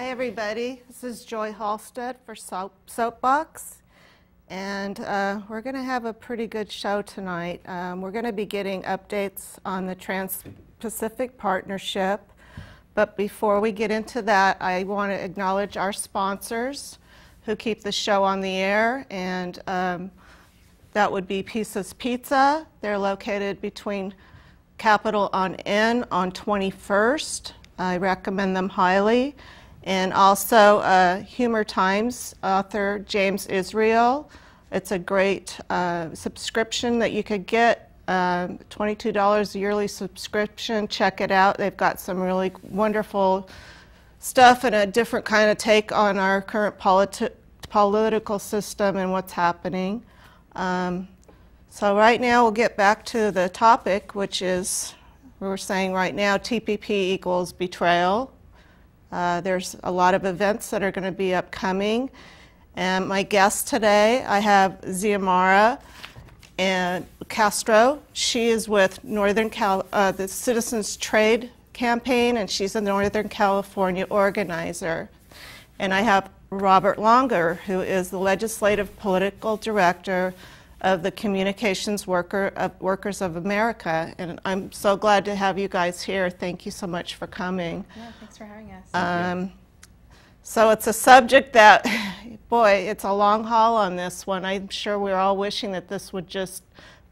Hi everybody, this is Joy Halstead for Soapbox, and we're going to have a pretty good show tonight. We're going to be getting updates on the Trans-Pacific Partnership, but before we get into that, I want to acknowledge our sponsors who keep the show on the air, and that would be Pisa's Pizza. They're located between Capitol on N on 21st. I recommend them highly. And also Humor Times author James Israel. It's a great subscription that you could get, $22 a yearly subscription. Check it out. They've got some really wonderful stuff and a different kind of take on our current political system and what's happening. So right now we'll get back to the topic, which is, we're saying right now, TPP equals betrayal. There's a lot of events that are going to be upcoming. And my guest today, I have Xiomara and Castro. She is with the Citizens Trade Campaign, and she's a Northern California organizer. And I have Robert Longer, who is the Legislative Political Director of the Communications Workers of America. And I'm so glad to have you guys here. Thank you so much for coming. Yeah, thanks for having us. So it's a subject that, boy, it's a long haul on this one. I'm sure we're all wishing that this would just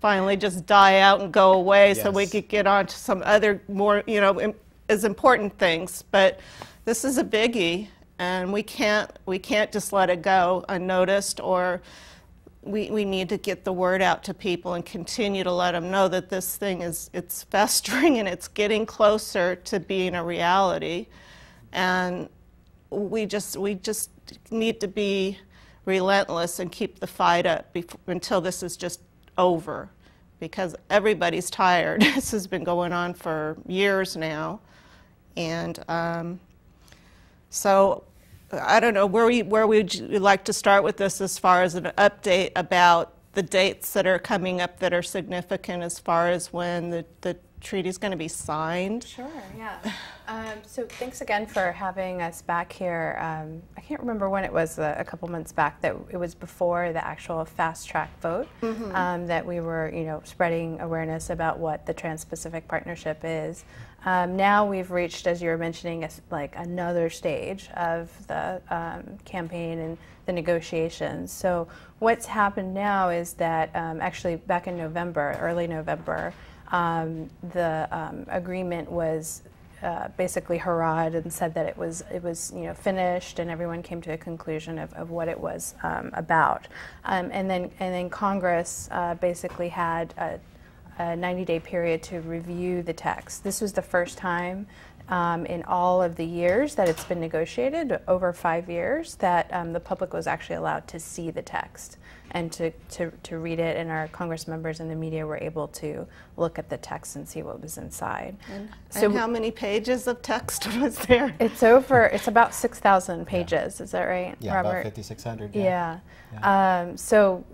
finally just die out and go away, yes, so we could get on to some other more, as important things. But this is a biggie, and we can't just let it go unnoticed, or we need to get the word out to people and continue to let them know that this thing it's festering and it's getting closer to being a reality. And we just need to be relentless and keep the fight up until this is just over, because everybody's tired. This has been going on for years now. And so I don't know, where would you like to start with this as far as an update about the dates that are coming up that are significant as far as when the treaty is going to be signed? Sure, yeah. So thanks again for having us back here. I can't remember when it was, a couple months back, that it was before the actual fast-track vote, that we were, spreading awareness about what the Trans-Pacific Partnership is. Now we've reached, as you were mentioning, like another stage of the campaign and the negotiations. So what's happened now is that actually back in November, early November, the agreement was basically hurrahed and said that it was finished, and everyone came to a conclusion of what it was about. And then Congress basically had a 90-day period to review the text. This was the first time in all of the years that it's been negotiated, over 5 years, that the public was actually allowed to see the text and to read it, and our Congress members and the media were able to look at the text and see what was inside. And how many pages of text was there? It's about 6,000 pages, is that right, yeah, Robert? About 5,600, yeah. So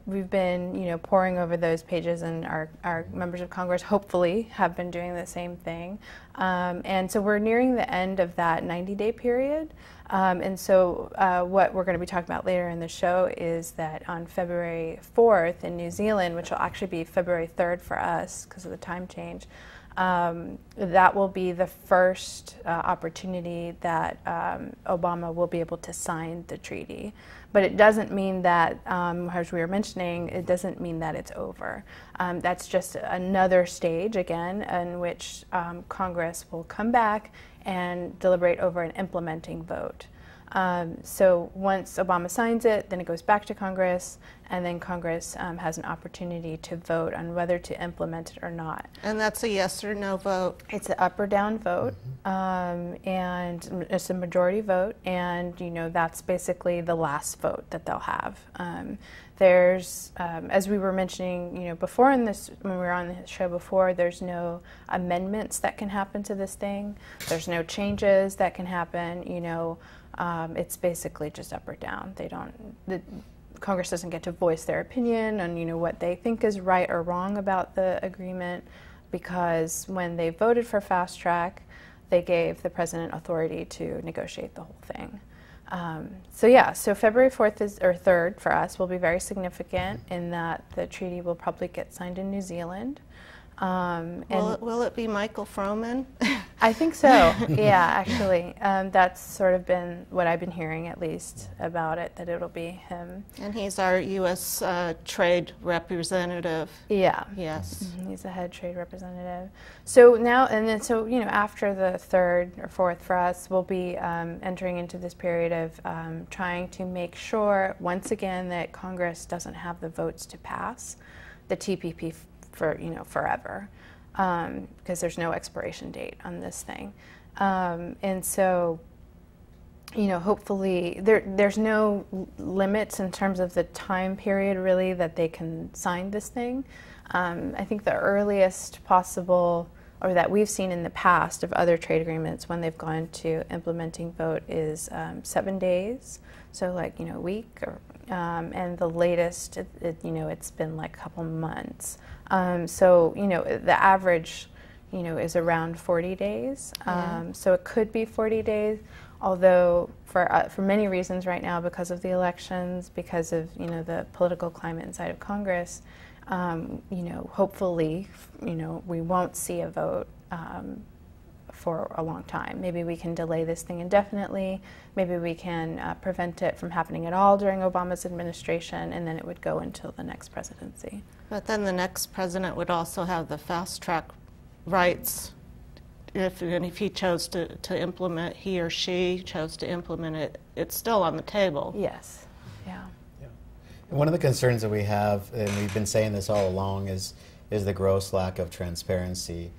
we've been, poring over those pages, and our members of Congress hopefully have been doing the same thing. And so we're nearing the end of that 90-day period. And so what we're going to be talking about later in the show is that on February 4th in New Zealand, which will actually be February 3rd for us because of the time change, that will be the first opportunity that Obama will be able to sign the treaty. But it doesn't mean that, as we were mentioning, it doesn't mean that it's over. That's just another stage, again, in which Congress will come back and deliberate over an implementing vote. So once Obama signs it, then it goes back to Congress, and then Congress has an opportunity to vote on whether to implement it or not. And that's a yes or no vote? It's an up or down vote, and it's a majority vote, and that's basically the last vote that they'll have. There's, as we were mentioning, before when we were on the show before, there's no amendments that can happen to this thing. There's no changes that can happen. It's basically just up or down. Congress doesn't get to voice their opinion on what they think is right or wrong about the agreement, because when they voted for fast track, they gave the president authority to negotiate the whole thing. So yeah, so February 4th or 3rd for us will be very significant in that the treaty will probably get signed in New Zealand. Will it be Michael Froman? I think so, yeah, actually. That's sort of been what I've been hearing, at least, about it, that it'll be him. And he's our U.S. Trade representative. Yeah. Yes. He's the head trade representative. So now, and then, so, you know, after the 3rd or 4th for us, we'll be entering into this period of trying to make sure, once again, that Congress doesn't have the votes to pass the TPP for, you know, forever, because there's no expiration date on this thing. And so, you know, hopefully there's no limits in terms of the time period really that they can sign this thing. I think the earliest possible, or that we've seen in the past of other trade agreements when they've gone to implementing vote is 7 days, so like, you know, a week, or, and the latest, you know, it's been like a couple months. So, you know, the average, you know, is around 40 days. So it could be 40 days, although for many reasons right now, because of the elections, because of, you know, the political climate inside of Congress, you know, hopefully, you know, we won't see a vote for a long time. Maybe we can delay this thing indefinitely. Maybe we can prevent it from happening at all during Obama's administration, and then it would go until the next presidency. But then the next president would also have the fast track rights if he chose to implement, he or she chose to implement it. It's still on the table. Yes. Yeah. And one of the concerns that we have, and we've been saying this all along, is the gross lack of transparency.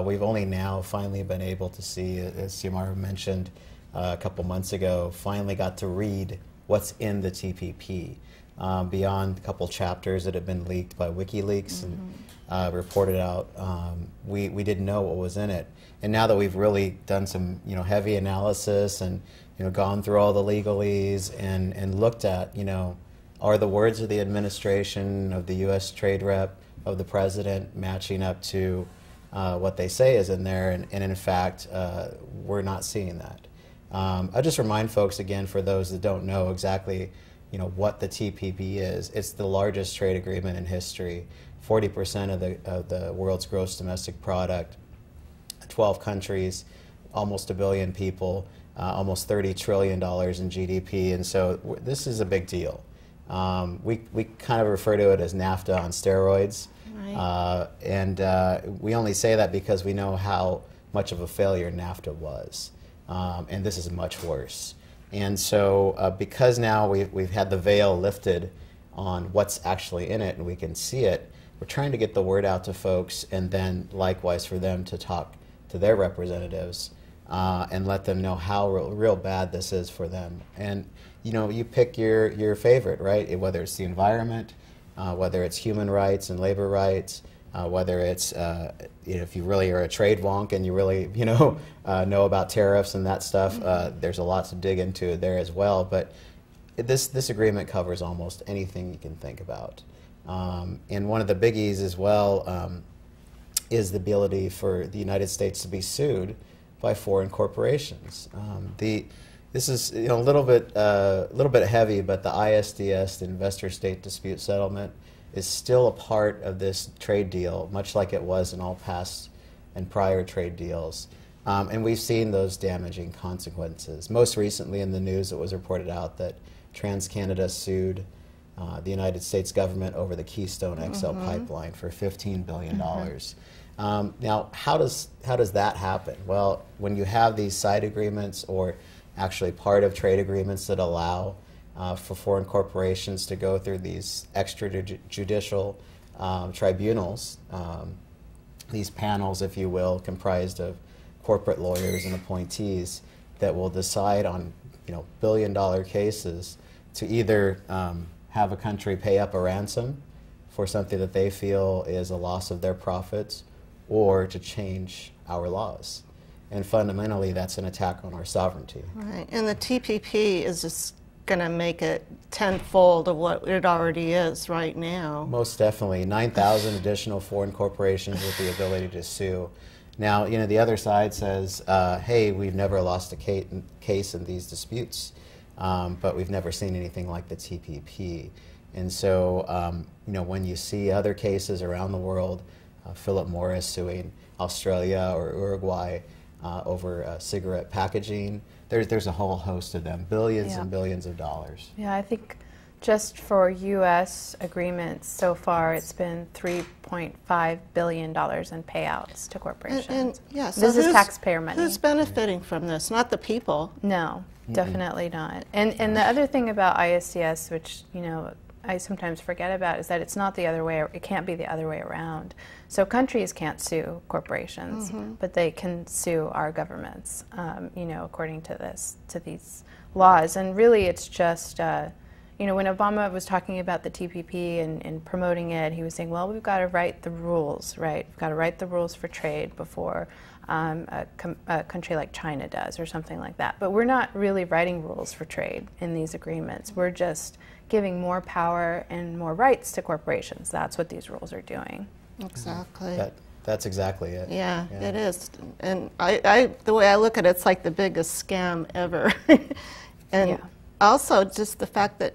We've only now finally been able to see, as Xiomara mentioned a couple months ago, finally got to read what's in the TPP. Beyond a couple chapters that have been leaked by WikiLeaks and reported out, we didn't know what was in it. And now that we've really done some, you know, heavy analysis and, you know, gone through all the legalese and looked at, you know, are the words of the administration, of the U.S. trade rep, of the president matching up to what they say is in there, and in fact, we're not seeing that. I'll just remind folks again, for those that don't know exactly, you know, what the TPP is. It's the largest trade agreement in history. 40% of the world's gross domestic product, 12 countries, almost 1 billion people, almost $30 trillion in GDP, and so this is a big deal. We kind of refer to it as NAFTA on steroids. Right. And we only say that because we know how much of a failure NAFTA was, and this is much worse. And so because now we've had the veil lifted on what's actually in it and we can see it, we're trying to get the word out to folks, and then likewise for them to talk to their representatives and let them know how real bad this is for them. And you know, you pick your favorite, right? Whether it's the environment, whether it's human rights and labor rights, whether it's you know, if you really are a trade wonk and you really, you know about tariffs and that stuff, there's a lot to dig into there as well. But this agreement covers almost anything you can think about. And one of the biggies as well is the ability for the United States to be sued by foreign corporations. This is, you know, a little bit heavy, but the ISDS, the Investor-State Dispute Settlement, is still a part of this trade deal, much like it was in all past and prior trade deals. And we've seen those damaging consequences. Most recently in the news, it was reported out that TransCanada sued the United States government over the Keystone XL pipeline for $15 billion. Now, how does that happen? Well, when you have these side agreements, or actually part of trade agreements that allow for foreign corporations to go through these extrajudicial tribunals, these panels, if you will, comprised of corporate lawyers and appointees that will decide on, you know, billion-dollar cases to either have a country pay up a ransom for something that they feel is a loss of their profits, or to change our laws. And fundamentally, that's an attack on our sovereignty. Right, and the TPP is just going to make it tenfold of what it already is right now. Most definitely. 9,000 additional foreign corporations with the ability to sue. Now, the other side says, hey, we've never lost a case in these disputes, but we've never seen anything like the TPP. And so, when you see other cases around the world, Philip Morris suing Australia or Uruguay over cigarette packaging, there's a whole host of them, billions and billions of dollars. Yeah, I think just for U.S. agreements so far, it's been $3.5 billion in payouts to corporations. And yeah, so this is taxpayer money. Who's benefiting from this? Not the people. No, definitely not. And the other thing about ISDS, which I sometimes forget about, is that it's not the other way. It can't be the other way around. So countries can't sue corporations, but they can sue our governments. According to these laws. And really, it's just when Obama was talking about the TPP and promoting it, he was saying, well, we've got to write the rules, right? We've got to write the rules for trade before a country like China does, or something like that. But we're not really writing rules for trade in these agreements. We're just giving more power and more rights to corporations. That's what these rules are doing. Exactly. That's exactly it. Yeah, it is. And the way I look at it, it's like the biggest scam ever. And also just the fact that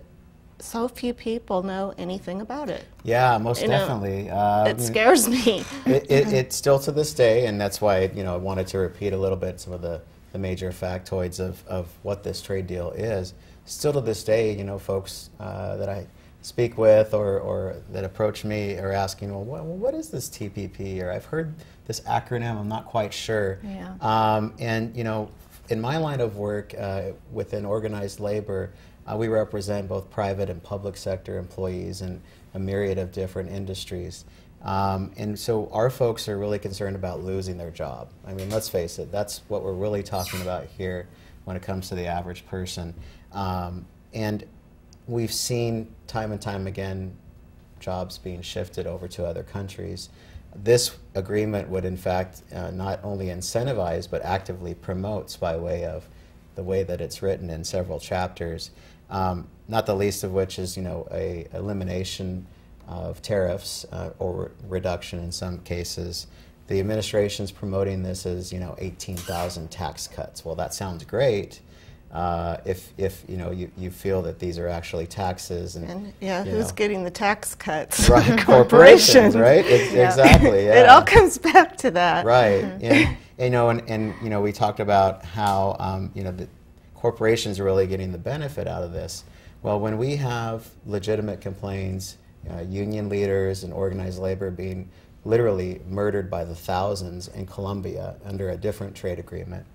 so few people know anything about it. Yeah, most definitely. It scares me. It still to this day, and that's why I wanted to repeat a little bit some of the major factoids of what this trade deal is. Still to this day, folks that I speak with or that approach me are asking, well, what is this TPP? Or I've heard this acronym, I'm not quite sure. Yeah. And in my line of work within organized labor, we represent both private and public sector employees in a myriad of different industries. And so our folks are really concerned about losing their job. I mean, let's face it, that's what we're really talking about here when it comes to the average person. And we've seen time and time again jobs being shifted over to other countries. This agreement would in fact not only incentivize but actively promotes, by way of the way that it's written in several chapters, not the least of which is a elimination of tariffs or reduction in some cases. The administration's promoting this as 18,000 tax cuts. Well, that sounds great if you feel that these are actually taxes and who's getting the tax cuts? Right, corporations, right? Exactly. Yeah. It all comes back to that. Right. And we talked about how the corporations are really getting the benefit out of this. Well, when we have legitimate complaints, union leaders and organized labor being literally murdered by the thousands in Colombia under a different trade agreement,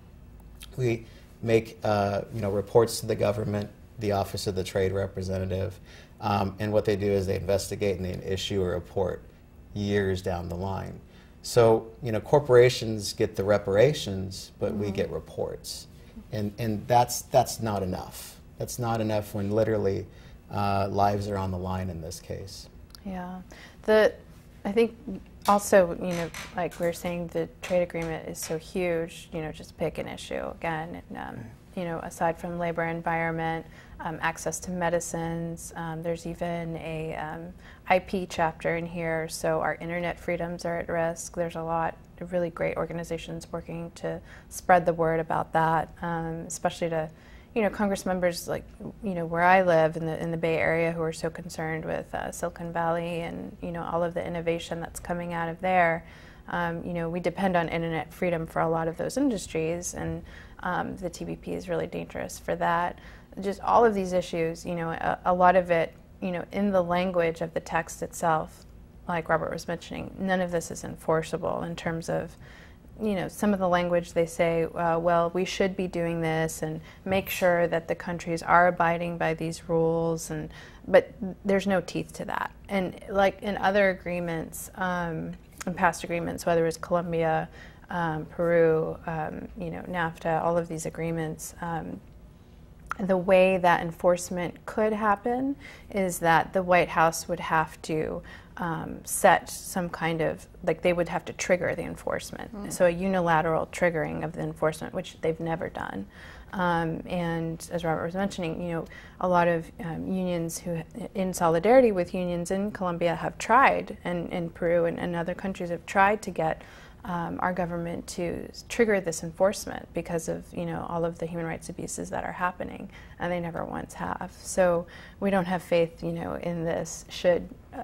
we make reports to the government, the Office of the Trade Representative, and what they do is they investigate and they issue a report years down the line. So corporations get the reparations, but we get reports, and that's not enough. That's not enough when literally lives are on the line in this case. Yeah, I think also, like we were saying, the trade agreement is so huge, just pick an issue again, and, aside from labor environment, access to medicines, there's even a IP chapter in here, so our internet freedoms are at risk. There's a lot of really great organizations working to spread the word about that, especially to Congress members like, where I live in the Bay Area who are so concerned with Silicon Valley and, all of the innovation that's coming out of there. We depend on internet freedom for a lot of those industries, and the TPP is really dangerous for that. Just all of these issues, a lot of it, in the language of the text itself, like Robert was mentioning, none of this is enforceable in terms of some of the language. They say, well, we should be doing this and make sure that the countries are abiding by these rules, but there's no teeth to that. And like in other agreements, in past agreements, whether it's Colombia, Peru, NAFTA, all of these agreements, the way that enforcement could happen is that the White House would have to set some kind of, like they would have to trigger the enforcement. So a unilateral triggering of the enforcement, which they've never done. And as Robert was mentioning, a lot of unions who, in solidarity with unions in Colombia, have tried, and in Peru and other countries have tried to get our government to trigger this enforcement because of all of the human rights abuses that are happening, and they never once have. So we don't have faith in this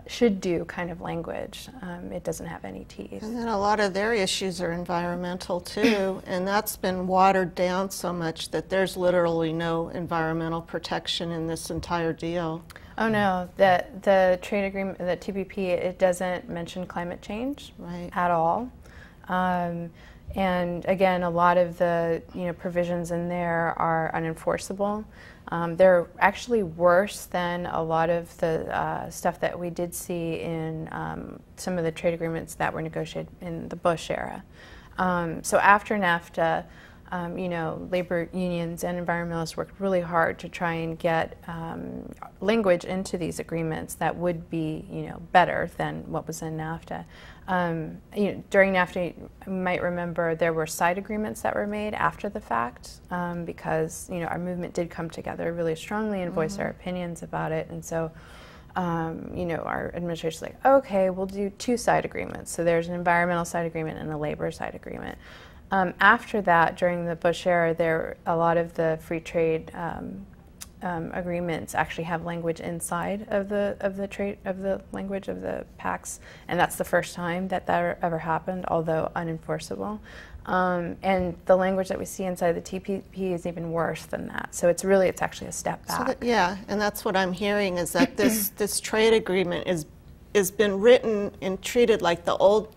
should do kind of language. It doesn't have any teeth. And then a lot of their issues are environmental too, and that's been watered down so much that there's literally no environmental protection in this entire deal. Oh no, the trade agreement, the TPP, it doesn't mention climate change at all. And again, a lot of the provisions in there are unenforceable. They're actually worse than a lot of the stuff that we did see in some of the trade agreements that were negotiated in the Bush era. So after NAFTA, labor unions and environmentalists worked really hard to try and get language into these agreements that would be, better than what was in NAFTA. During NAFTA, you might remember there were side agreements that were made after the fact because, our movement did come together really strongly and voice our opinions about it. And so, our administration's like, okay, we'll do two side agreements. So there's an environmental side agreement and a labor side agreement. After that, during the Bush era, a lot of the free trade agreements actually have language inside of the language of the pacts, and that's the first time that ever happened, although unenforceable. And the language that we see inside the TPP is even worse than that. So it's actually a step back. So and that's what I'm hearing is that this trade agreement is been written and treated like the old.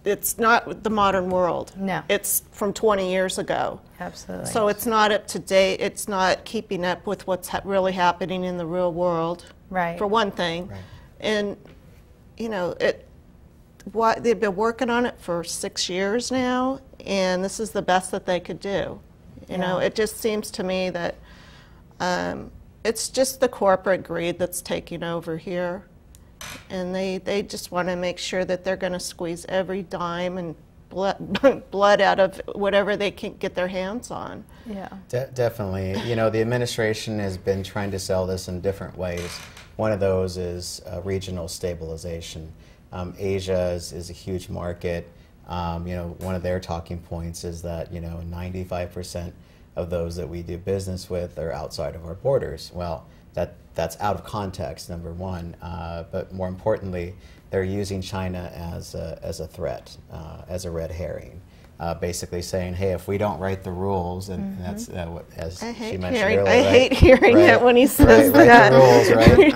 It's not the modern world. No. It's from 20 years ago. Absolutely. So it's not up to date. It's not keeping up with what's really happening in the real world. Right. For one thing. Right. And, they've been working on it for 6 years now, and this is the best that they could do. It just seems to me that it's just the corporate greed that's taking over here. And they just want to make sure that they're going to squeeze every dime and blood out of whatever they can get their hands on. Yeah. Definitely. The administration has been trying to sell this in different ways. One of those is regional stabilization. Asia is a huge market. One of their talking points is that 95% of those that we do business with are outside of our borders. Well, that's out of context, number one, but more importantly, they're using China as a threat, as a red herring, basically saying, hey, if we don't write the rules, and that's as she mentioned earlier. I hate hearing that when he says that. Write the rules,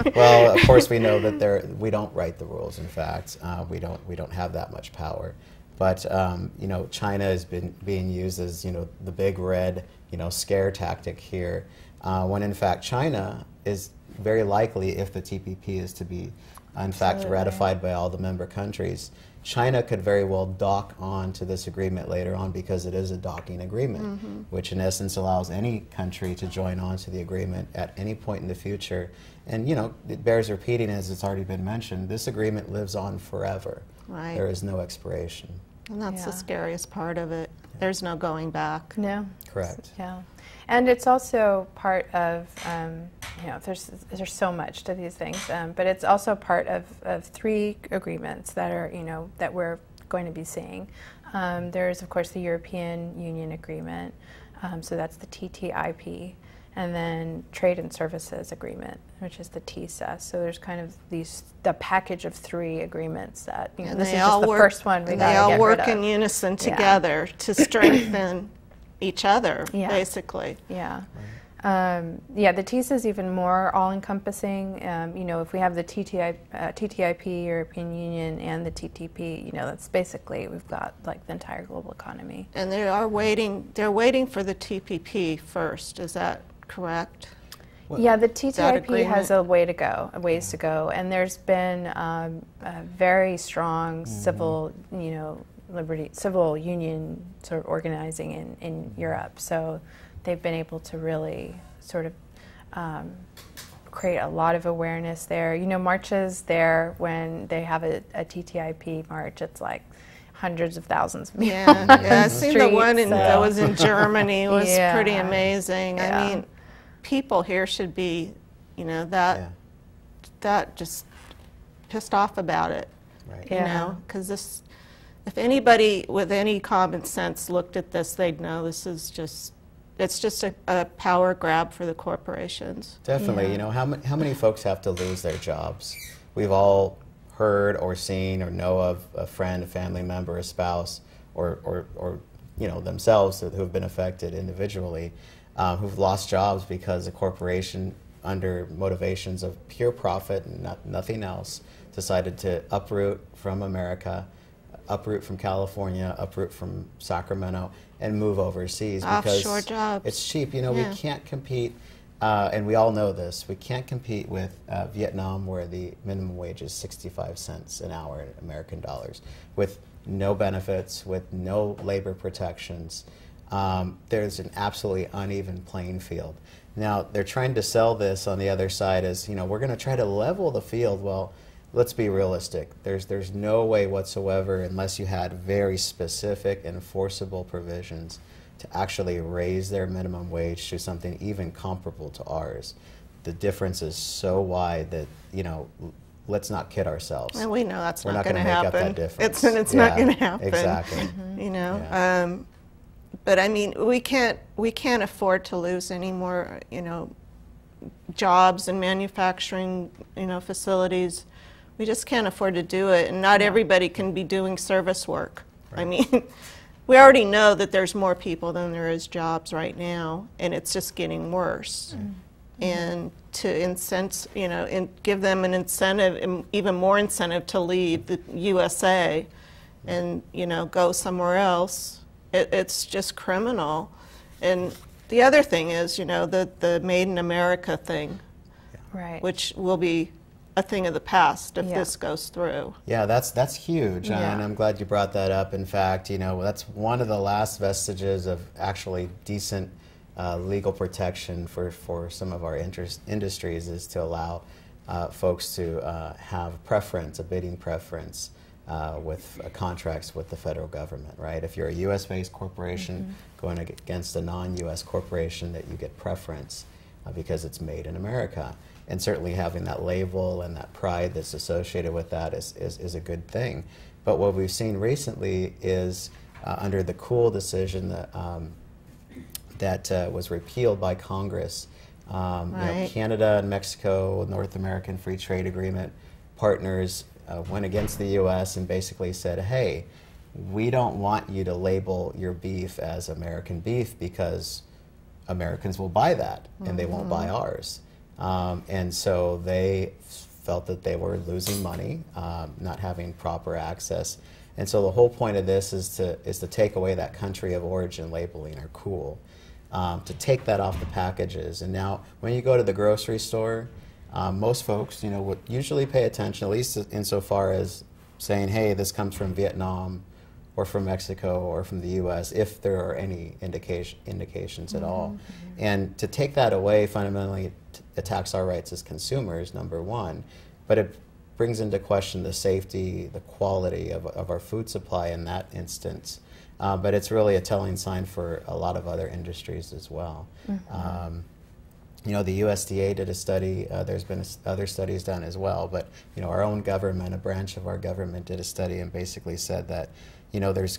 right? Well, of course we know that we don't write the rules. In fact, we don't have that much power. But China has been being used as the big red scare tactic here, when in fact China is very likely, if the TPP is to be in fact ratified by all the member countries, China could very well dock on to this agreement later on because it is a docking agreement, which in essence allows any country to join on to the agreement at any point in the future. And it bears repeating, as it's already been mentioned, this agreement lives on forever. Right. There is no expiration. And that's the scariest part of it. There's no going back. No. Correct. Yeah. And it's also part of, there's so much to these things, but it's also part of three agreements that are, that we're going to be seeing. There's, of course, the European Union Agreement, so that's the TTIP, and then Trade and Services Agreement, which is the TISA. So there's kind of the package of three agreements that, this is just the first one we got to get rid of. They all work in unison together to strengthen each other, basically. Yeah. The TISA is even more all-encompassing. If we have the TTIP, European Union, and the TTP, that's basically, we've got like the entire global economy. And they're waiting for the TPP first, is that correct? Yeah, the TTIP has a ways to go, and there's been a very strong civil, civil union sort of organizing in Europe. So they've been able to really sort of create a lot of awareness there. Marches there, when they have a TTIP march, it's like hundreds of thousands of people. Yeah, I seen the one that was in Germany. It was pretty amazing. Yeah. I mean, people here should be, that just pissed off about it. Right. Because if anybody with any common sense looked at this, they'd know this is just, it's just a power grab for the corporations. Definitely. Yeah. You know, how many folks have to lose their jobs? We've all heard or seen or know of a friend, a family member, a spouse, or you know, themselves who have been affected individually, who've lost jobs because a corporation, under motivations of pure profit and nothing else, decided to uproot from America, uproot from California, uproot from Sacramento, and move overseas because Offshore jobs. it's cheap. You know, Yeah. we can't compete, and we all know this, we can't compete with Vietnam, where the minimum wage is 65 cents an hour in American dollars, with no benefits, with no labor protections. There's an absolutely uneven playing field. Now, they're trying to sell this on the other side as, you know, we're going to try to level the field. Well, let's be realistic. There's no way whatsoever, unless you had very specific enforceable provisions, to actually raise their minimum wage to something even comparable to ours. The difference is so wide that, you know, let's not kid ourselves. And we know that's We're not not going to make happen. up that difference. It's not going to happen. Exactly. You know, Yeah. but I mean, we can't afford to lose any more, you know, jobs and manufacturing, you know, facilities. We just can't afford to do it, and not everybody can be doing service work. Right. I mean, we already know that there's more people than there is jobs right now, and it's just getting worse. And to you know, give them an incentive, even more incentive to leave the USA, and you know, go somewhere else. It's just criminal. And the other thing is, you know, the Made in America thing, Right. which will be a thing of the past if Yeah. this goes through. Yeah, that's huge, Yeah. and I'm glad you brought that up. In fact, you know, that's one of the last vestiges of actually decent legal protection for some of our industries, is to allow folks to have preference, a bidding preference with contracts with the federal government, right? If you're a U.S.-based corporation going against a non-U.S. corporation, that you get preference because it's made in America. And certainly having that label and that pride that's associated with that is a good thing. But what we've seen recently is under the Cool decision that was repealed by Congress, you know, Canada and Mexico, North American Free Trade Agreement partners went against the U.S. and basically said, hey, we don't want you to label your beef as American beef because Americans will buy that and they won't buy ours. And so they felt that they were losing money, not having proper access. And so the whole point of this is to take away that country of origin labeling, or cool, to take that off the packages. And now when you go to the grocery store, most folks, you know, would usually pay attention, at least insofar as saying, hey, this comes from Vietnam or from Mexico or from the U.S., if there are any indications at all. And to take that away fundamentally attacks our rights as consumers, number one, but it brings into question the safety, the quality of our food supply in that instance. But it's really a telling sign for a lot of other industries as well. You know, the USDA did a study, there's been other studies done as well, but, you know, our own government, a branch of our government, did a study and basically said that, you know, there's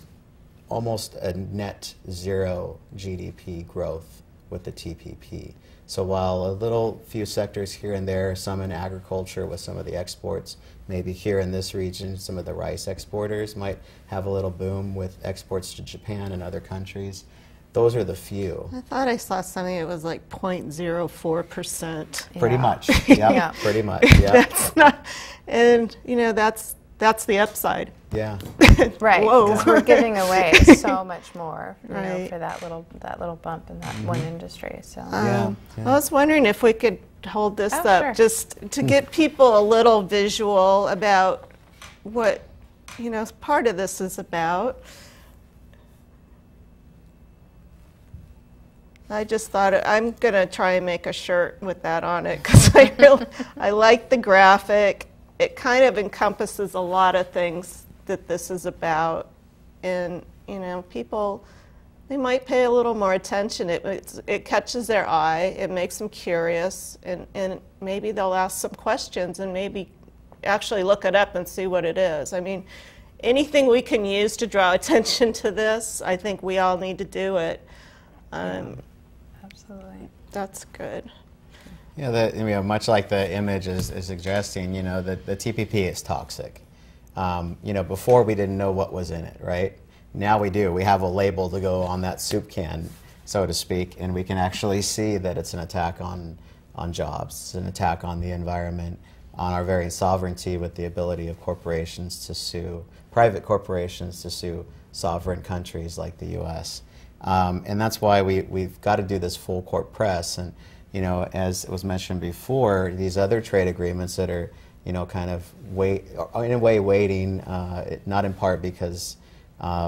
almost a net zero GDP growth with the TPP. So while a little few sectors here and there, some in agriculture with some of the exports, maybe here in this region, some of the rice exporters might have a little boom with exports to Japan and other countries. Those are the few. I thought I saw something that was like 0.04%. Pretty Yeah. much. Yep, Yeah. pretty much. Yeah. That's not, and you know, that's the upside. Yeah. Right. Whoa. 'Cause we're giving away so much more, you know, Right. for that little bump in that one industry. So. Yeah. I was wondering if we could hold this Oh, up sure. just to get people a little visual about what, you know, part of this is about. I just thought I'm going to try and make a shirt with that on it because I like the graphic. It kind of encompasses a lot of things that this is about. And, you know, people, they might pay a little more attention. It catches their eye. It makes them curious. And maybe they'll ask some questions and maybe actually look it up and see what it is. I mean, anything we can use to draw attention to this, I think we all need to do it. Absolutely. That's good. Yeah, much like the image is suggesting, the TPP is toxic. Before we didn't know what was in it, right? Now we do. We have a label to go on that soup can, so to speak, and we can actually see that it's an attack on jobs, it's an attack on the environment, on our very sovereignty with the ability of corporations to sue, private corporations to sue sovereign countries like the U.S. And that's why we've got to do this full court press. And as was mentioned before, these other trade agreements that are kind of in a way waiting, not in part because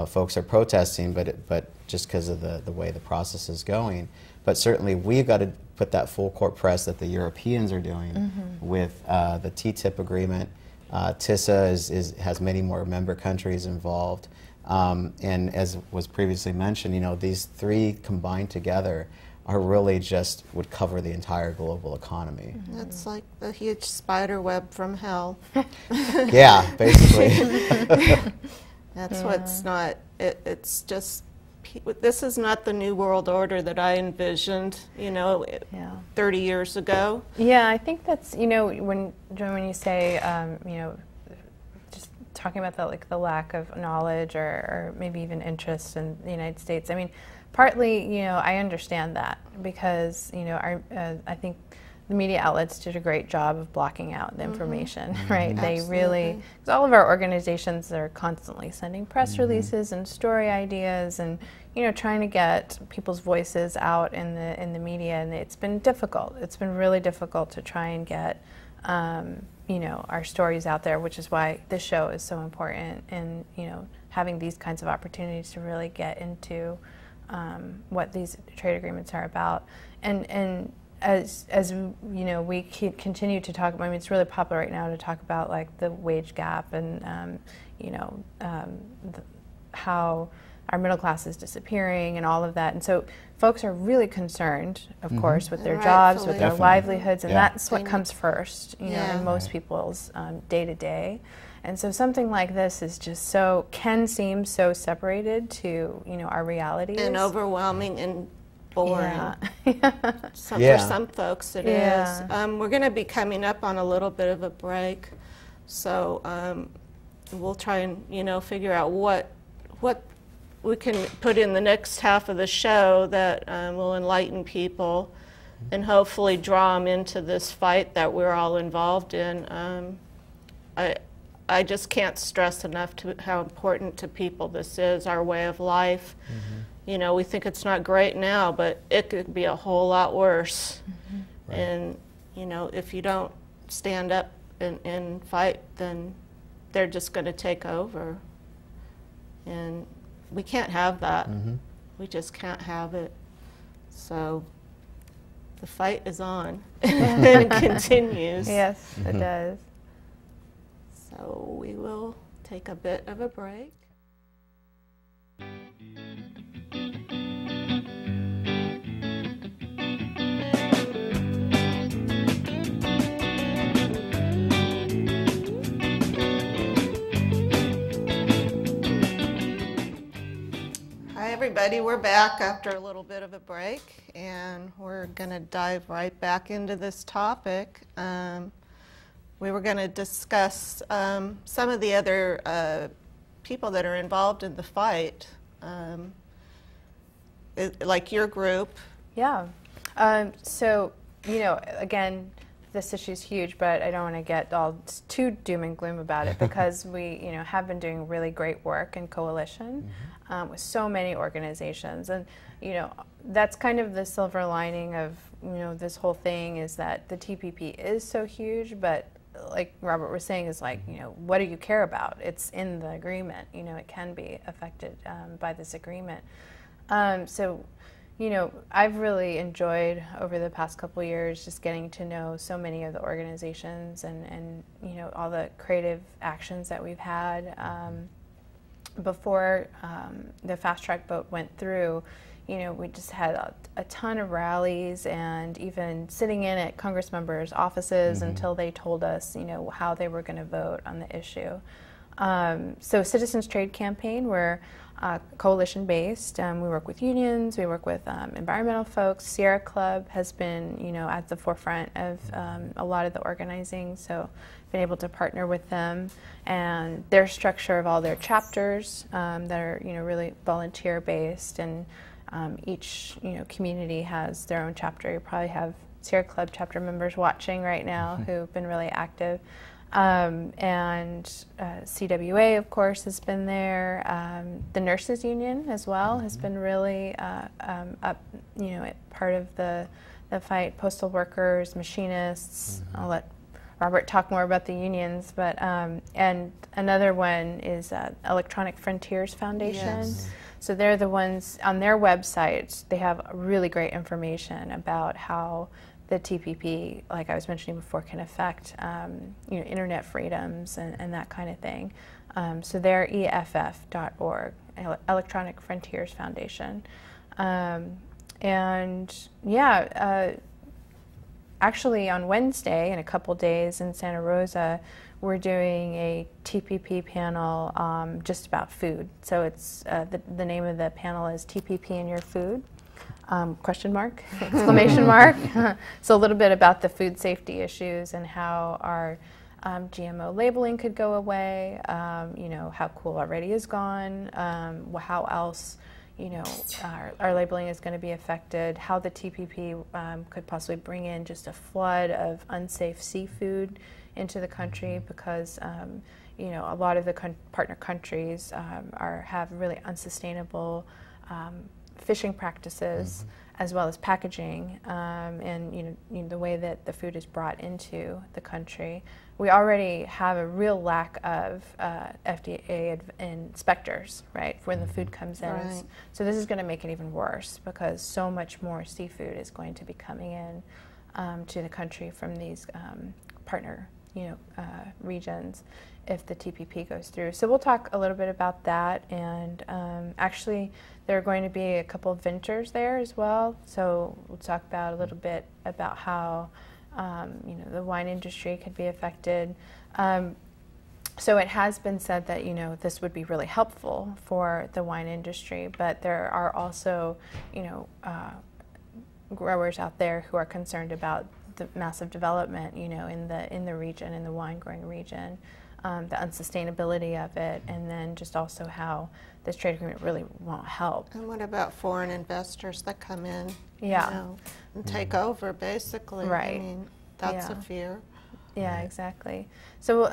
folks are protesting, but just because of the way the process is going. But certainly we've got to put that full court press that the Europeans are doing with the TTIP agreement. TISA has many more member countries involved. And as was previously mentioned, these three combined together are really just would cover the entire global economy. It's like a huge spider web from hell. Yeah, basically. That's what's not, it's just, this is not the new world order that I envisioned, 30 years ago. Yeah, I think that's, when you say, just talking about the lack of knowledge or maybe even interest in the United States. I mean, partly, I understand that because, I think the media outlets did a great job of blocking out the information, right? They really, because all of our organizations are constantly sending press releases and story ideas and, trying to get people's voices out in the media, and it's been difficult. It's been really difficult to try and get, our stories out there, which is why this show is so important, and having these kinds of opportunities to really get into what these trade agreements are about, and as we continue to talk about, I mean, it's really popular right now to talk about the wage gap and how our middle class is disappearing and all of that. And so folks are really concerned, of course, with their jobs, with their livelihoods, and that's what comes first, in most people's day-to-day. And so something like this is just can seem so separated to, our realities. And overwhelming and boring. For some folks it is. We're going to be coming up on a little bit of a break, so we'll try and figure out what we can put in the next half of the show that will enlighten people and hopefully draw them into this fight that we're all involved in. I just can't stress enough how important to people this is, our way of life. We think it's not great now, but it could be a whole lot worse. Right. And, if you don't stand up and fight, then they're just going to take over. And we can't have that. We just can't have it. So the fight is on and it continues. Yes, it does. So we will take a bit of a break. Hi everybody, we're back after a little bit of a break, and we're going to dive right back into this topic. We were going to discuss some of the other people that are involved in the fight, like your group. Yeah. So, again, this issue is huge, but I don't want to get all too doom and gloom about it because we, have been doing really great work in coalition with so many organizations, and that's kind of the silver lining of this whole thing is that the TPP is so huge, but like Robert was saying, is what do you care about? It's in the agreement. It can be affected by this agreement. So, I've really enjoyed over the past couple of years just getting to know so many of the organizations and all the creative actions that we've had. Before the fast track vote went through, we just had a ton of rallies and even sitting in at Congress members' offices until they told us, how they were going to vote on the issue. So Citizens Trade Campaign, we're coalition-based. We work with unions, we work with environmental folks. Sierra Club has been, at the forefront of a lot of the organizing, so been able to partner with them, and their structure of all their chapters that are, really volunteer-based, and each, community has their own chapter. You probably have Sierra Club chapter members watching right now who've been really active. And CWA, of course, has been there. The nurses union as well has been really part of the fight. Postal workers, machinists. I'll let Robert talk more about the unions, but and another one is Electronic Frontiers Foundation. Yes. So they're the ones on their website. They have really great information about how the TPP, like I was mentioning before, can affect internet freedoms and that kind of thing. So they're EFF.org, Electronic Frontiers Foundation. Actually on Wednesday, in a couple days in Santa Rosa, we're doing a TPP panel just about food. So it's the name of the panel is TPP in Your Food. Question mark, exclamation mark. So a little bit about the food safety issues and how our GMO labeling could go away, how cool already is gone, how else, our labeling is going to be affected, how the TPP could possibly bring in just a flood of unsafe seafood into the country because, a lot of the partner countries have really unsustainable fishing practices as well as packaging and the way that the food is brought into the country. We already have a real lack of FDA inspectors, right, when the food comes in. Right. So this is going to make it even worse because so much more seafood is going to be coming in to the country from these partner regions if the TPP goes through. So we'll talk a little bit about that, and actually there are going to be a couple of ventures there as well. So we'll talk about a little bit about how the wine industry could be affected. So it has been said that this would be really helpful for the wine industry, but there are also growers out there who are concerned about the massive development in the region, in the wine growing region. The unsustainability of it, and then just also how this trade agreement really won't help. And what about foreign investors that come in, and take over, basically? Right. I mean, that's a fear. Yeah, exactly. So,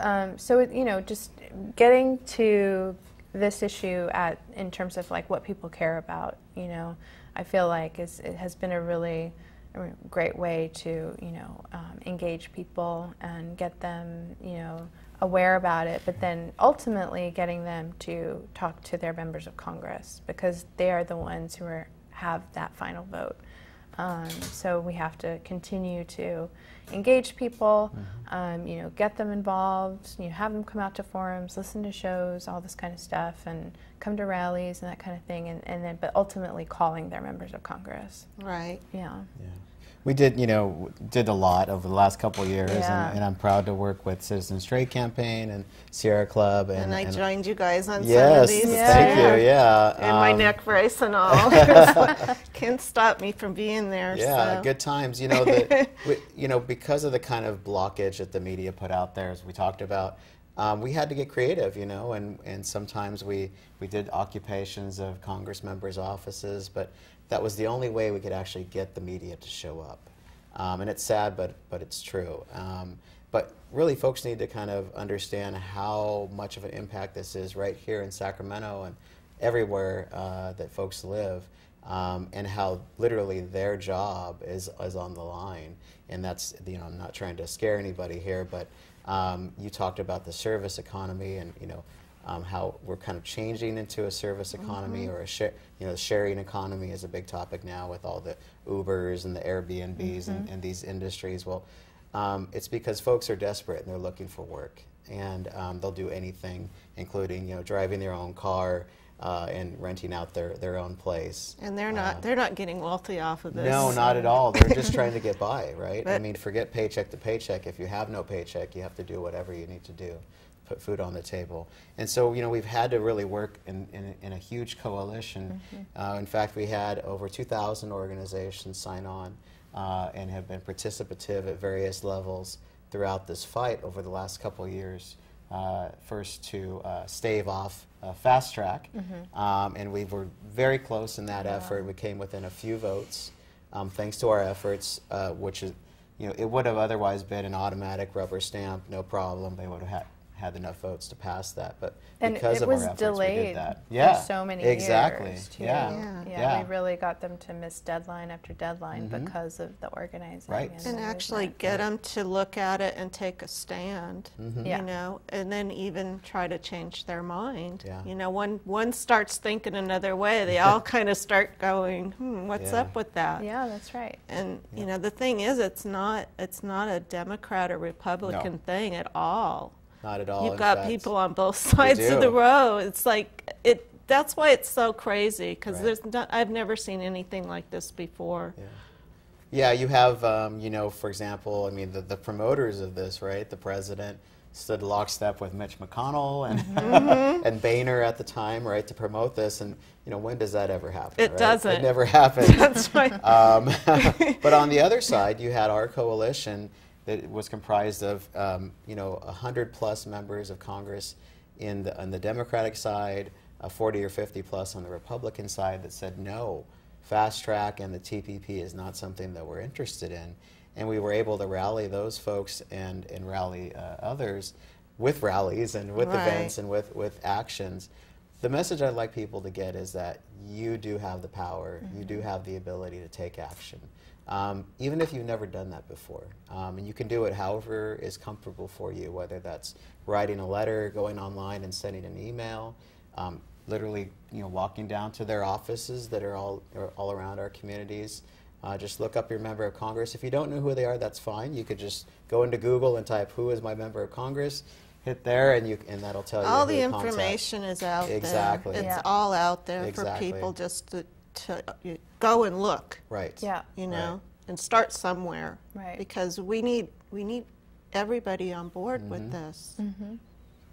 just getting to this issue in terms of like what people care about, I feel like it has been a really great way to, engage people and get them, aware about it, but then ultimately getting them to talk to their members of Congress because they are the ones who have that final vote. So we have to continue to engage people, get them involved, have them come out to forums, listen to shows, all this kind of stuff, and come to rallies and that kind of thing, and then but ultimately calling their members of Congress. Right. Yeah. We did a lot over the last couple of years, and I'm proud to work with Citizens Trade Campaign and Sierra Club. And I joined you guys on some yes, of these. Thank you, yeah. And my neck brace and all. Can't stop me from being there. Yeah, so. good times. Because of the kind of blockage that the media put out there, as we talked about, we had to get creative, and sometimes we did occupations of Congress members' offices, but that was the only way we could actually get the media to show up. And it's sad, but it's true. But really, folks need to kind of understand how much of an impact this is right here in Sacramento and everywhere that folks live, and how literally their job is on the line. And that's, I'm not trying to scare anybody here, but you talked about the service economy and, how we're kind of changing into a service economy or a sharing economy is a big topic now with all the Ubers and the Airbnbs and these industries. Well, it's because folks are desperate and they're looking for work, and they'll do anything, including driving their own car and renting out their own place. And they're not getting wealthy off of this. No, not at all. They're just trying to get by, right? I mean, forget paycheck to paycheck. If you have no paycheck, you have to do whatever you need to do. put food on the table. And so, you know, we've had to really work in a huge coalition. In fact, we had over 2,000 organizations sign on and have been participative at various levels throughout this fight over the last couple of years. First to stave off fast track, and we were very close in that effort. We came within a few votes, thanks to our efforts, which is, you know, it would have otherwise been an automatic rubber stamp, no problem. They would have had enough votes to pass that, but because of our efforts, we did that. For so many years, too. Yeah. We really got them to miss deadline after deadline because of the organizing. And actually get them to look at it and take a stand, you know, and then even try to change their mind. You know, one starts thinking another way, they all kind of start going, what's up with that? Yeah, that's right. And you know, the thing is, it's not a Democrat or Republican thing at all. Not at all. You've got people on both sides of the road. It's like that's why it's so crazy, because I've never seen anything like this before. Yeah, you have, you know, for example, I mean, the promoters of this, right? The president stood lockstep with Mitch McConnell and and Boehner at the time, right, to promote this. And you know, when does that ever happen? It doesn't. It never happens. That's right. But on the other side, you had our coalition that was comprised of, you know, 100+ members of Congress on the Democratic side, 40 or 50 plus on the Republican side, that said no, fast track and the TPP is not something that we're interested in. And we were able to rally those folks and rally others with rallies and with events and with actions. The message I'd like people to get is that you do have the power, you do have the ability to take action. Even if you've never done that before. And you can do it however is comfortable for you, whether that's writing a letter, going online and sending an email, literally, you know, walking down to their offices that are all around our communities. Just look up your member of Congress. If you don't know who they are, that's fine. You could just go into Google and type, "Who is my member of Congress?" Hit there, and that'll tell you all who the to information contact. is out there. Exactly. It's all out there for people just to go and look. You know, and start somewhere. Because we need everybody on board with this.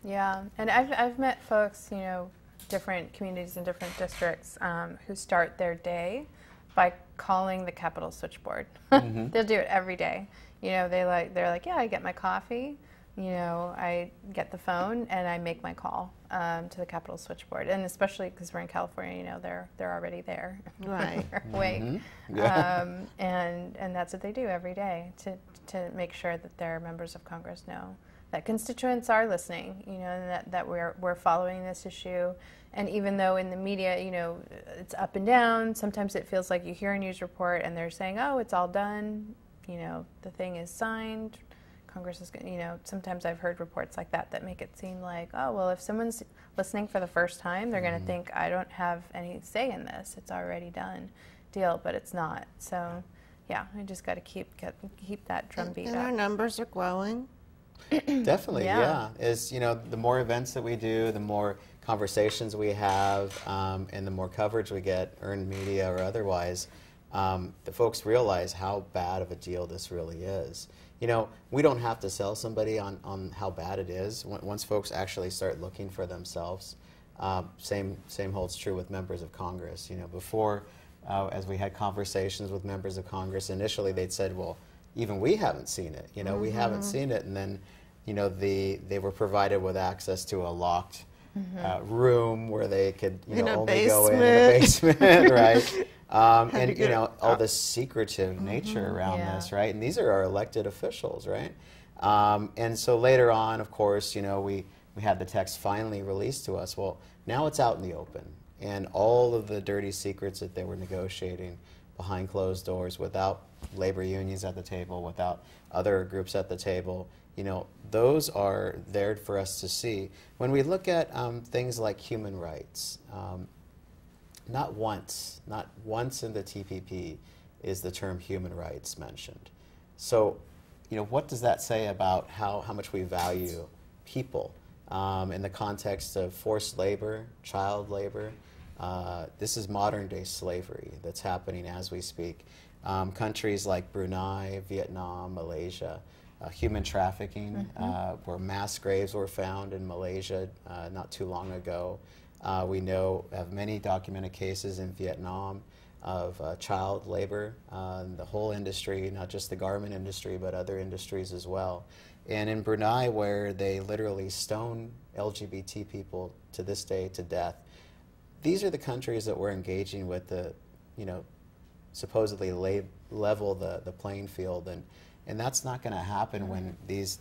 Yeah, and I've met folks, you know, different communities in different districts who start their day by calling the Capitol switchboard. They'll do it every day. You know, they're like, yeah, I get my coffee. You know, I get the phone and I make my call to the Capitol switchboard, and especially because we're in California, you know, they're already there, right? They're awake, and that's what they do every day to make sure that their members of Congress know that constituents are listening, you know, and that we're following this issue. And even though in the media, you know, it's up and down, sometimes it feels like you hear a news report and they're saying, oh, it's all done, you know, the thing is signed. Congress is, you know, sometimes I've heard reports like that make it seem like, oh, well, if someone's listening for the first time, they're going to think I don't have any say in this. It's already done deal, but it's not. So, yeah, I just got to keep that drumbeat up. And our numbers are growing. Definitely, yeah. Is, you know, the more events that we do, the more conversations we have, and the more coverage we get, earned media or otherwise, the folks realize how bad of a deal this really is. You know, we don't have to sell somebody on how bad it is. Once folks actually start looking for themselves, same holds true with members of Congress. You know, before, as we had conversations with members of Congress, initially they'd said, well, even we haven't seen it. You know, we haven't seen it. And then, you know, they were provided with access to a locked room where they could, you know, only go in a basement, right? And, you know, all this secretive nature around this, right? And these are our elected officials, right? And so later on, of course, you know, we had the text finally released to us. Well, now it's out in the open. And all of the dirty secrets that they were negotiating behind closed doors without labor unions at the table, without other groups at the table, you know, those are there for us to see. When we look at things like human rights, not once in the TPP is the term human rights mentioned. So, you know, what does that say about how much we value people in the context of forced labor, child labor? This is modern day slavery that's happening as we speak. Countries like Brunei, Vietnam, Malaysia, human trafficking, where mass graves were found in Malaysia not too long ago. We know of many documented cases in Vietnam of child labor, the whole industry, not just the garment industry, but other industries as well. And in Brunei, where they literally stone LGBT people to this day to death. These are the countries that we're engaging with to, supposedly level the playing field, and that's not going to happen when these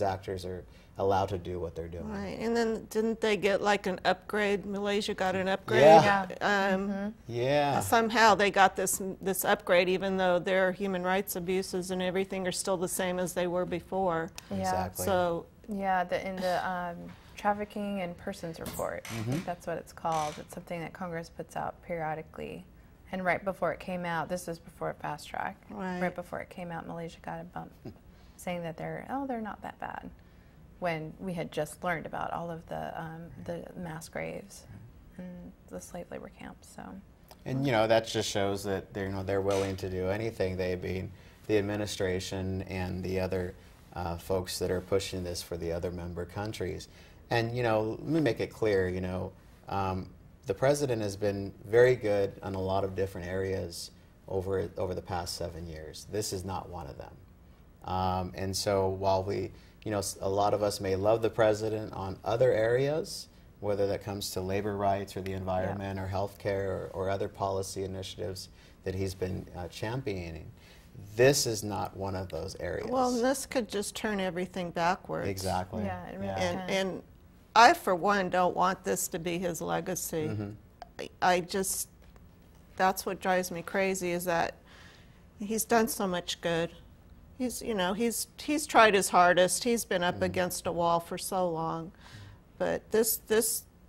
actors are allowed to do what they're doing. Right, and then didn't they get like an upgrade? Malaysia got an upgrade. Yeah. Yeah. Somehow they got this upgrade, even though their human rights abuses and everything are still the same as they were before. Yeah. Exactly. So yeah, in the Trafficking in Persons report, I think that's what it's called. It's something that Congress puts out periodically. And right before it came out, this was before Fast Track. Right before it came out, Malaysia got a bump, saying that they're not that bad, when we had just learned about all of the mass graves and the slave labor camps. So, and that just shows that they're willing to do anything. They being the administration and the other folks that are pushing this for the other member countries. And let me make it clear. The president has been very good on a lot of different areas over the past 7 years. This is not one of them. And so while we, a lot of us may love the president on other areas, whether that comes to labor rights or the environment or healthcare or other policy initiatives that he's been championing, this is not one of those areas. well, this could just turn everything backwards. Exactly. yeah, it really Yeah. can. And I, for one, don't want this to be his legacy. I just, that's what drives me crazy, is that he's done so much good. He's tried his hardest. He's been up against a wall for so long. But this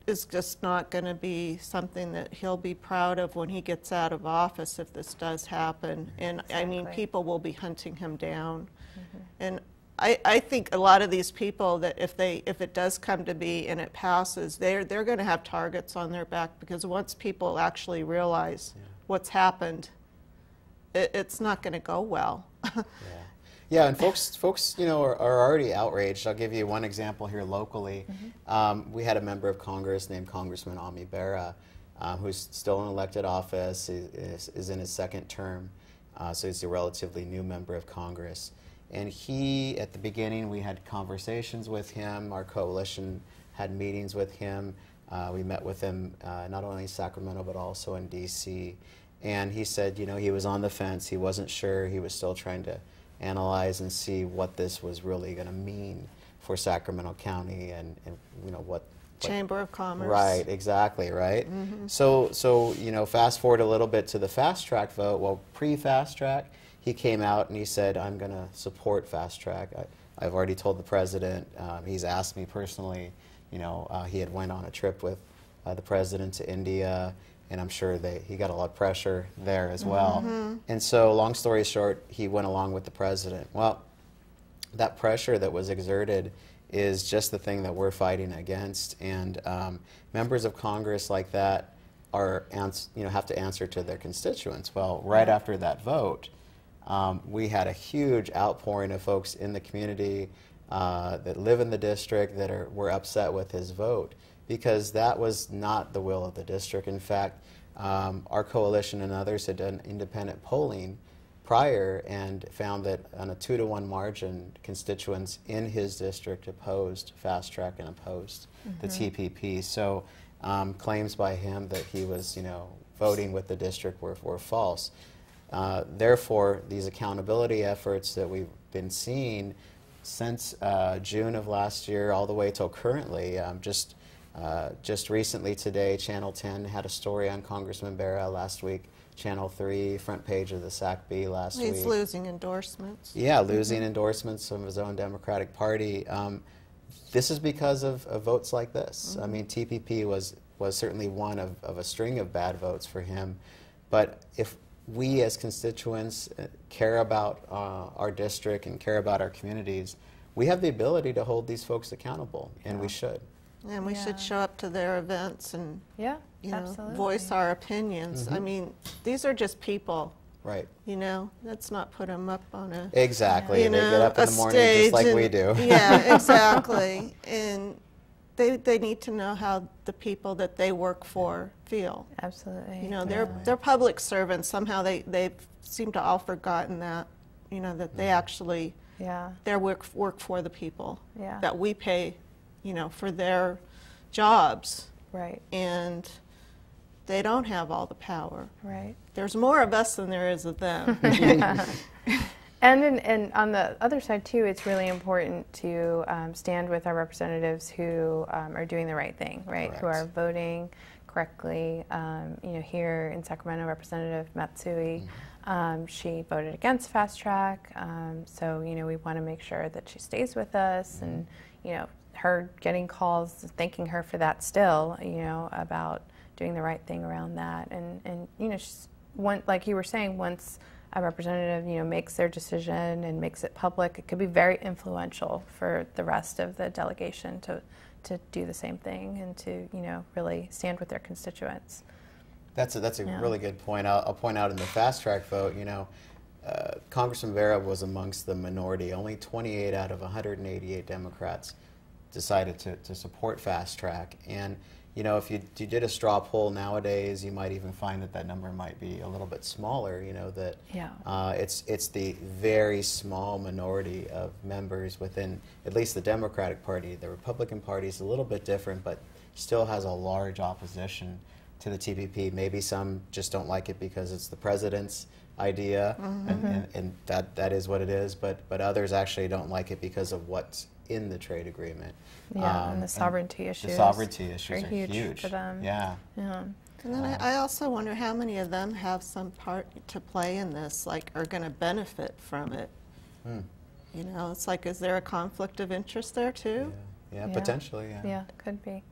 is just not going to be something that he'll be proud of when he gets out of office, if this does happen. And I mean, people will be hunting him down. And I think a lot of these people, that if it does come to be and it passes, they're going to have targets on their back, because once people actually realize what's happened, it's not going to go well. Yeah, and folks, are already outraged. I'll give you one example here locally. We had a member of Congress named Congressman Ami Bera, who's still in elected office, is in his second term, so he's a relatively new member of Congress. And he, at the beginning, we had conversations with him. Our coalition had meetings with him. We met with him not only in Sacramento, but also in D.C. And he said, he was on the fence. He wasn't sure. He was still trying to analyze and see what this was really going to mean for Sacramento County and what Chamber of Commerce. Right, exactly, right? So fast forward a little bit to the fast track vote. Well, pre-fast track, he came out and he said, I'm going to support fast track. I've already told the president. He's asked me personally. He had went on a trip with the president to India, and I'm sure he got a lot of pressure there as well. And so, long story short, he went along with the president. Well, that pressure that was exerted is just the thing that we're fighting against. And members of Congress like that have to answer to their constituents. Well, right after that vote, we had a huge outpouring of folks in the community that live in the district that were upset with his vote, because that was not the will of the district. In fact, our coalition and others had done independent polling prior and found that on a 2-to-1 margin, constituents in his district opposed fast track and opposed the TPP. So claims by him that he was, voting with the district were false. Therefore, these accountability efforts that we've been seeing since June of last year all the way till currently, just recently today, Channel 10 had a story on Congressman Bera last week. Channel 3, front page of the SAC-B last week. He's losing endorsements. Yeah, losing endorsements from his own Democratic Party. This is because of votes like this. I mean, TPP was certainly one of a string of bad votes for him. But if we as constituents care about our district and care about our communities, we have the ability to hold these folks accountable, and we should. And we should show up to their events and absolutely. voice our opinions. I mean, these are just people. Right. You know, let's not put them up on a Exactly. you They know, get up in a the morning just stage like and- we do. Yeah, exactly. And they need to know how the people that they work for feel. Absolutely. You know, yeah. they're public servants. Somehow they seem to all forgotten that, you know, that they actually Yeah. their work for the people. Yeah. That we pay, you know, for their jobs, Right. and they don't have all the power. Right. There's more of us than there is of them. And on the other side too, it's really important to stand with our representatives who are doing the right thing, right? Correct. Who are voting correctly. You know, here in Sacramento, Representative Matsui, she voted against fast track. So you know, we want to make sure that she stays with us, and you know, her getting calls, thanking her for that still, you know, about doing the right thing around that, and you know, she's like you were saying, once a representative, you know, makes their decision and makes it public, it could be very influential for the rest of the delegation to do the same thing and to, you know, really stand with their constituents. That's a really good point. I'll point out in the fast track vote, you know, Congressman Vera was amongst the minority. Only 28 out of 188 Democrats decided to support fast track. And you know, if you did a straw poll nowadays, you might even find that number might be a little bit smaller. You know, that it's the very small minority of members within at least the Democratic Party. The Republican Party is a little bit different, but still has a large opposition to the TPP. Maybe some just don't like it because it's the president's idea, and that is what it is. But others actually don't like it because of what's in the trade agreement. Yeah, and the sovereignty issues. The sovereignty issues are huge for them. Yeah. Yeah. And then I also wonder how many of them have some part to play in this, like are going to benefit from it. You know, it's like, is there a conflict of interest there too? Yeah, potentially, yeah. Yeah, could be.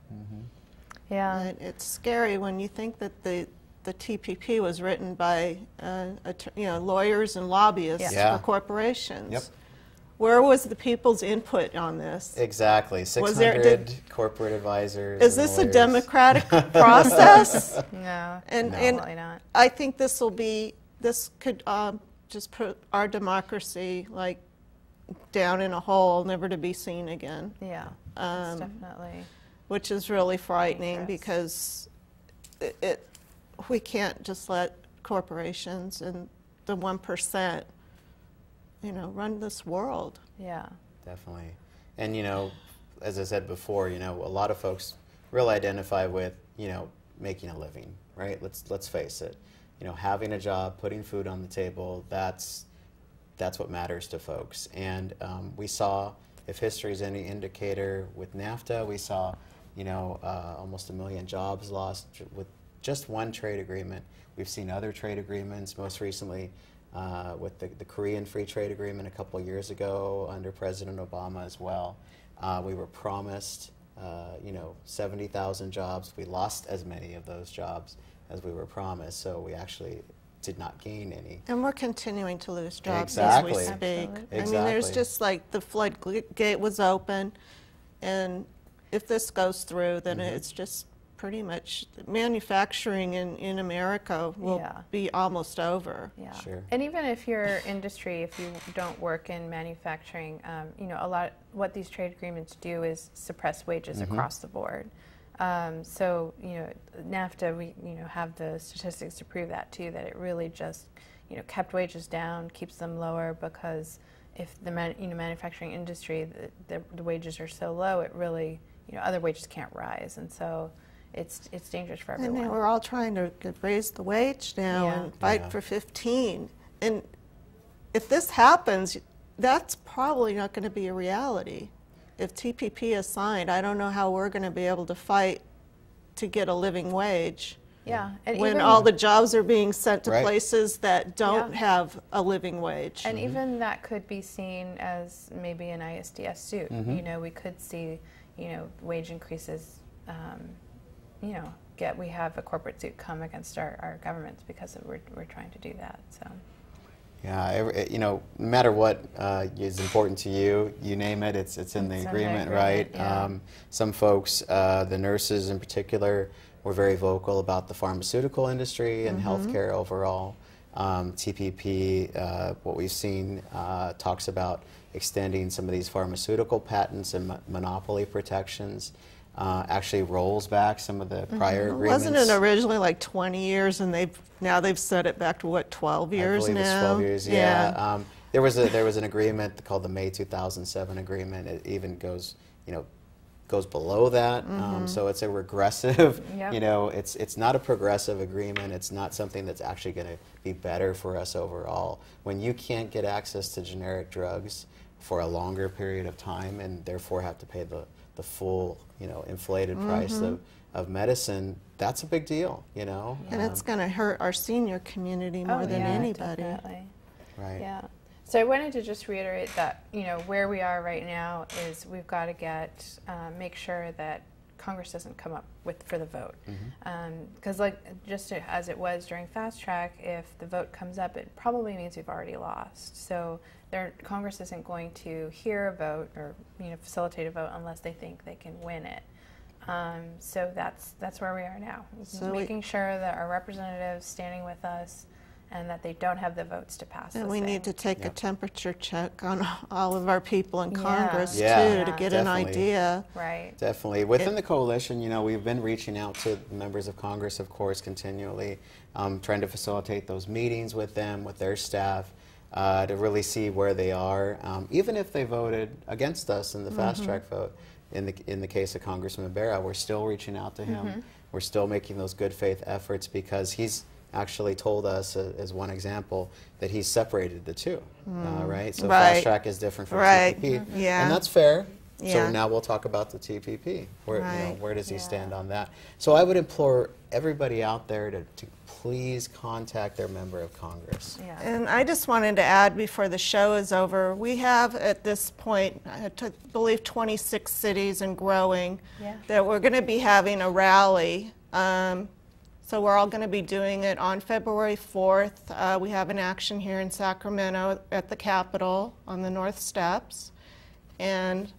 Yeah. And it's scary when you think that the TPP was written by you know, lawyers and lobbyists for corporations. Yep. Where was the people's input on this? Exactly. 600 corporate advisors. Is this a democratic process? No, And absolutely not. I think this could just put our democracy like down in a hole, never to be seen again. Yeah, it's definitely. Which is really frightening dangerous. because we can't just let corporations and the 1%, you know, run this world. Yeah. Definitely. And, you know, as I said before, you know, a lot of folks really identify with, you know, making a living, right? Let's face it. You know, having a job, putting food on the table, that's what matters to folks. And we saw, if history is any indicator, with NAFTA, we saw, you know, almost 1 million jobs lost with just one trade agreement. We've seen other trade agreements, most recently with the Korean Free Trade Agreement a couple of years ago under President Obama as well. We were promised, you know, 70,000 jobs. We lost as many of those jobs as we were promised, so we actually did not gain any. And we're continuing to lose jobs Exactly. as we speak. Absolutely. I mean, there's just like the floodgate was open, and if this goes through, then it's just pretty much manufacturing in America will be almost over. Yeah. Sure. And even if your industry, if you don't work in manufacturing, you know, what these trade agreements do is suppress wages across the board. So, you know, NAFTA, we, you know, have the statistics to prove that too, that it really just, you know, kept wages down, keeps them lower, because if the manufacturing industry, the wages are so low, it really, you know, other wages can't rise, and so it's dangerous for everyone. And we're all trying to raise the wage now and fight for 15. And if this happens, that's probably not going to be a reality. If TPP is signed, I don't know how we're going to be able to fight to get a living wage. Yeah, and when even all the jobs are being sent to places that don't have a living wage. And even that could be seen as maybe an ISDS suit. You know, we could see, you know, wage increases, you know, we have a corporate suit come against our governments because we're trying to do that. So. Yeah, you know, no matter what is important to you, you name it, it's in the agreement, right? Yeah. Some folks, the nurses in particular, were very vocal about the pharmaceutical industry and healthcare overall. TPP, what we've seen, talks about extending some of these pharmaceutical patents and monopoly protections. Actually rolls back some of the prior agreements. Wasn't it originally like 20 years, and now they've set it back to what, 12 years I believe now? It's 12 years. Yeah. There was an agreement called the May 2007 agreement. It even goes below that. So it's a regressive. Yep. It's not a progressive agreement. It's not something that's actually going to be better for us overall. When you can't get access to generic drugs for a longer period of time, and therefore have to pay the full, inflated price of medicine, that's a big deal, And it's going to hurt our senior community more than anybody. Definitely. Right. Yeah. So I wanted to just reiterate that, where we are right now is we've got to make sure that Congress doesn't come up for the vote. Because just as it was during Fast Track, if the vote comes up, it probably means we've already lost. So Congress isn't going to hear a vote or facilitate a vote unless they think they can win it. So that's where we are now. So making sure that our representatives standing with us and that they don't have the votes to pass this. And we thing. need to take a temperature check on all of our people in Congress too, to get definitely. an idea. Right. Definitely. Within the coalition, we've been reaching out to members of Congress, of course, continually, trying to facilitate those meetings with them, with their staff, to really see where they are. Even if they voted against us in the fast track vote, in the case of Congressman Barra, we're still reaching out to him. We're still making those good faith efforts because he's actually told us, as one example, that he's separated the two, right? So fast track is different from TPP, and that's fair. So now we'll talk about the TPP. Where does he stand on that? So I would implore everybody out there to please contact their member of Congress. Yeah. And I just wanted to add before the show is over, we have at this point, I believe 26 cities and growing, that we're going to be having a rally. So we're all going to be doing it on February 4th. We have an action here in Sacramento at the Capitol on the North Steps. And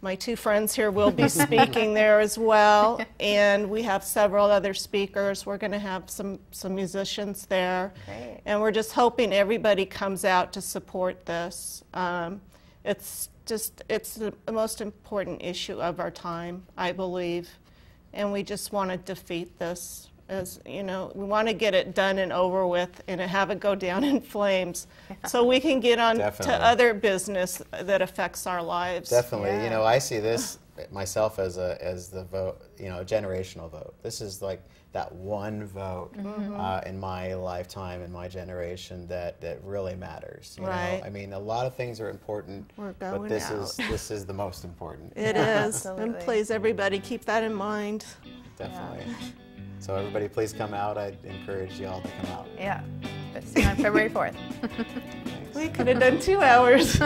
my two friends here will be speaking there as well. And we have several other speakers. We're going to have some musicians there. Great. And we're just hoping everybody comes out to support this. It's the most important issue of our time, I believe. And we just want to defeat this. We want to get it done and over with and have it go down in flames so we can get on to other business that affects our lives. Definitely. I see this myself as the vote, a generational vote. This is like that one vote in my lifetime, in my generation, that really matters. You know? I mean, a lot of things are important, but this is the most important. It is. And please, everybody, keep that in mind. Definitely. So everybody, please come out. I'd encourage you all to come out. Yeah. Let's see on February 4th. We could have done 2 hours.